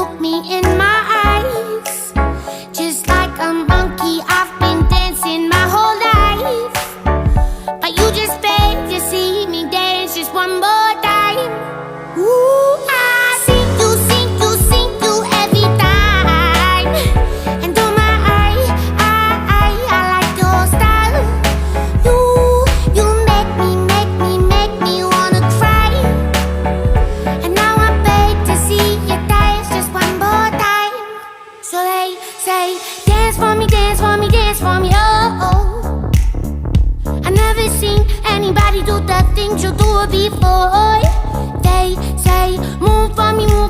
look me in my eyes. Just like a monkey, I've been dancing my whole life. But you just beg to see me dance just one more time. Ooh, I see you, see you, see you every time. And oh my, I like your style. You make me wanna cry. And now I beg to see you dance just one more time. So they say, dance for me, dance for me, dance for me, oh, oh. I never seen anybody do the things you do before. They say, move for me, move